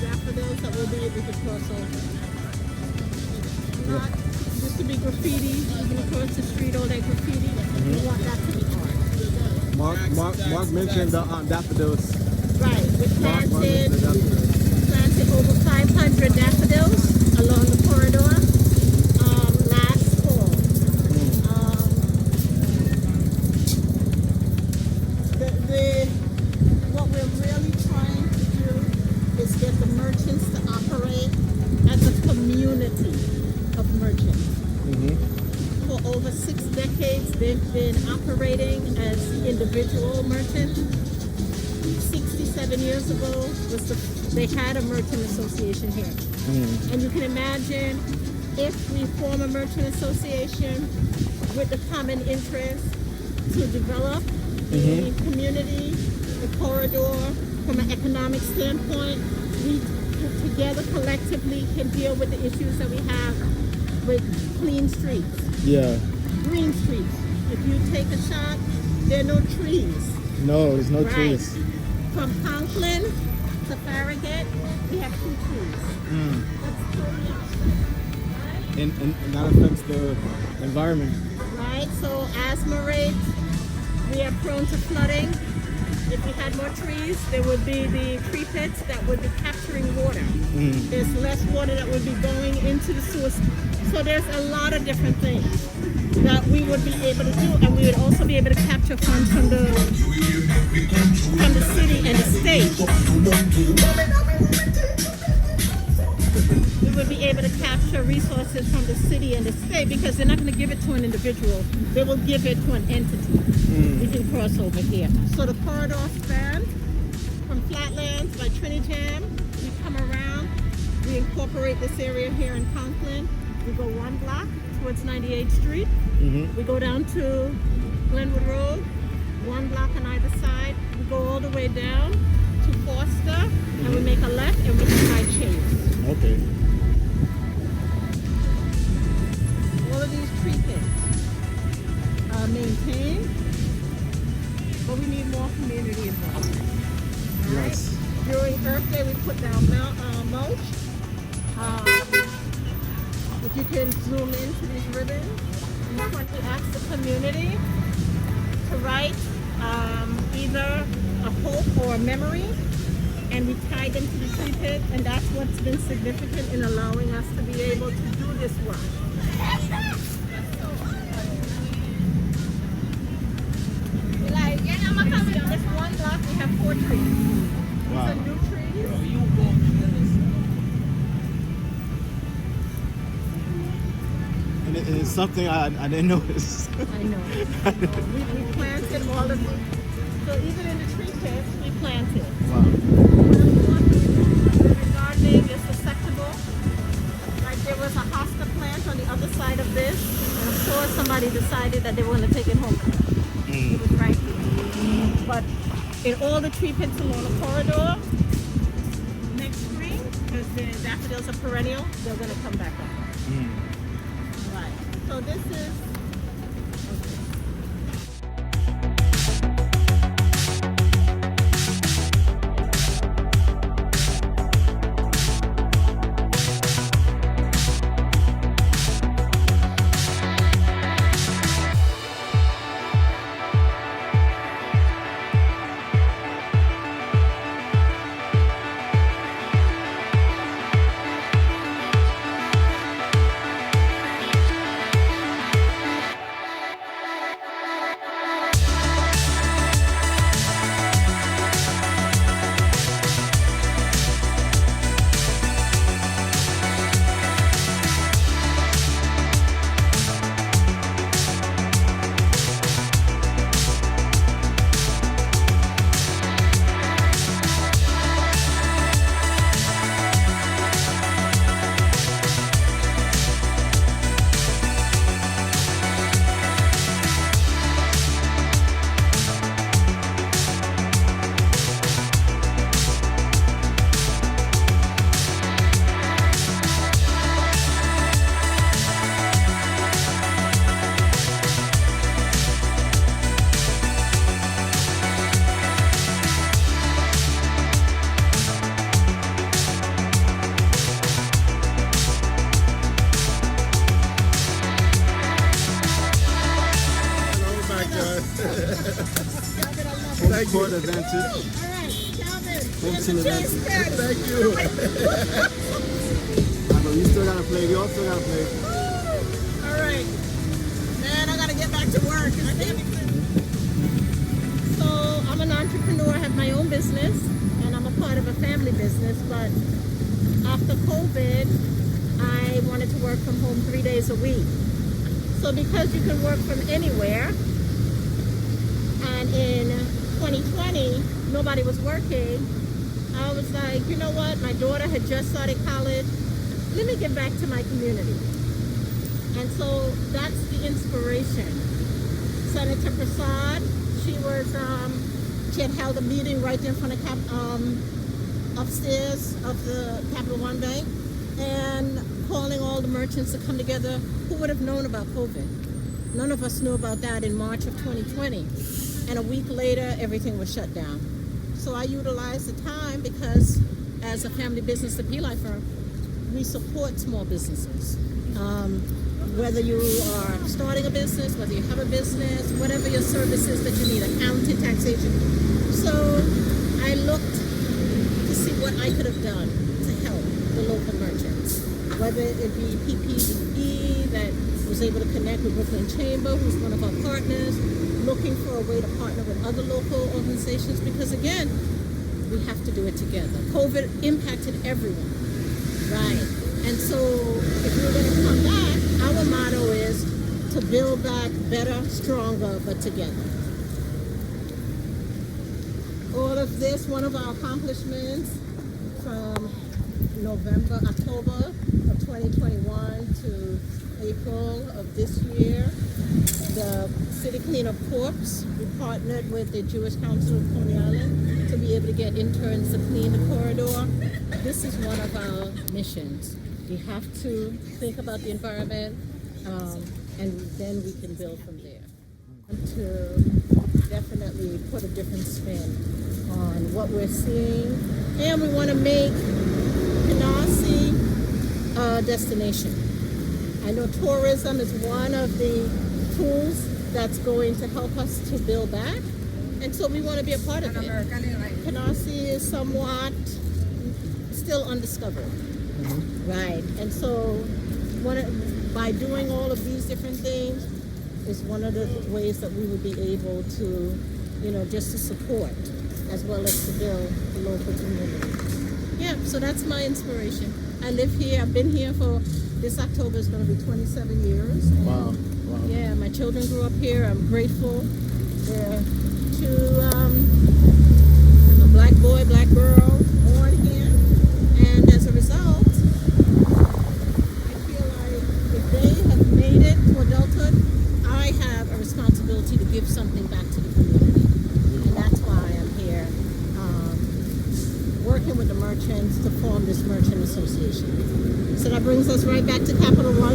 daffodils that will be able to cross over. Not just to be graffiti, even across the street, all that graffiti. We want that to be art. Mark mentioned the daffodils. Right, we Mark mentioned the daffodils. planted over 500 daffodils along the corridor last fall. What we're really trying to do is get the merchants to operate as a community of merchants. For over 6 decades, they've been operating as individual merchants. 67 years ago, they had a merchant association here. And you can imagine if we form a merchant association with the common interest to develop the community, the corridor, from an economic standpoint, we together collectively can deal with the issues that we have with clean streets. Yeah. Green streets. If you take a shot, there are no trees. No, there's no trees. From Conklin to Farragut, we have 2 trees. That's totally opposite. And that affects the environment. Right, so asthma rates, we are prone to flooding. If we had more trees, there would be the tree pits that would be capturing water. There's less water that would be going into the sewer. So there's a lot of different things that we would be able to do, and we would also be able to capture funds from the city and the state. We would be able to capture resources from the city and the state because they're not going to give it to an individual. They will give it to an entity. We can cross over here. So the corridor spans from Flatlands by Trinidad. We come around. We incorporate this area here in Conklin. We go 1 block towards 98th Street. We go down to Glenwood Road, 1 block on either side. We go all the way down to Foster, and we make a left and we hit High Chase. Okay. All of these tree pits are maintained, but we need more community involvement. Yes. During Earth Day, we put down mulch. If you can zoom into these ribbons, we ask the community to write either a hope or a memory, and we tie them to the tree pit, and that's what's been significant in allowing us to be able to do this work. On this 1 block, we have 4 trees. Wow. These are new trees. And it's something I didn't notice. I know. We planted all of them. So even in the tree pits, we planted. Wow. The gardening is susceptible. Like there was a hosta plant on the other side of this, and of course somebody decided that they want to take it home. It was right here. But in all the tree pits along the corridor, next spring, because the daffodils are perennial, they're going to come back up. Right. So this is court advantage. All right, Calvin. Home here's team the cheese advantage. curd. Thank you. But you still gotta play. We all still gotta play. All right. Man, I gotta get back to work. So I'm an entrepreneur. I have my own business, and I'm a part of a family business. But after COVID, I wanted to work from home 3 days a week. So because you can work from anywhere, and in 2020 nobody was working, I was like, you know what? My daughter had just started college. Let me get back to my community. And so that's the inspiration. Senator Prasad, she had held a meeting right in front of upstairs of the Capital One Bank, and calling all the merchants to come together. Who would have known about COVID? None of us knew about that in March of 2020. And a week later, everything was shut down. So I utilized the time because as a family business appeal firm, we support small businesses. Whether you are starting a business, whether you have a business, whatever your service is that you need, accounting, taxation. So I looked to see what I could have done to help the local merchants. Whether it be PPE that was able to connect with Brooklyn Chamber, who's one of our partners, looking for a way to partner with other local organizations, because again, we have to do it together. COVID impacted everyone, right? And so if we're going to come back, our motto is to build back better, stronger, but together. All of this, one of our accomplishments from October of 2021 to April of this year, the City Cleanup Corps, we partnered with the Jewish Council of Coney Island to be able to get interns to clean the corridor. This is one of our missions. We have to think about the environment, and then we can build from there. To definitely put a different spin on what we're seeing, and we want to make Canarsie a destination. I know tourism is one of the tools that's going to help us to build back, and so we want to be a part of it. Canarsie is somewhat still undiscovered. Right, and so by doing all of these different things is one of the ways that we would be able to, just to support as well as to build the local community. Yeah, so that's my inspiration. I live here. I've been here for this October is going to be 27 years. And Wow. yeah, my children grew up here. I'm grateful. They're two, a black boy, black girl, born here, and as a result, I have a responsibility to give something back to the community, and that's why I'm here working with the merchants to form this merchant association. So that brings us right back to Capital One.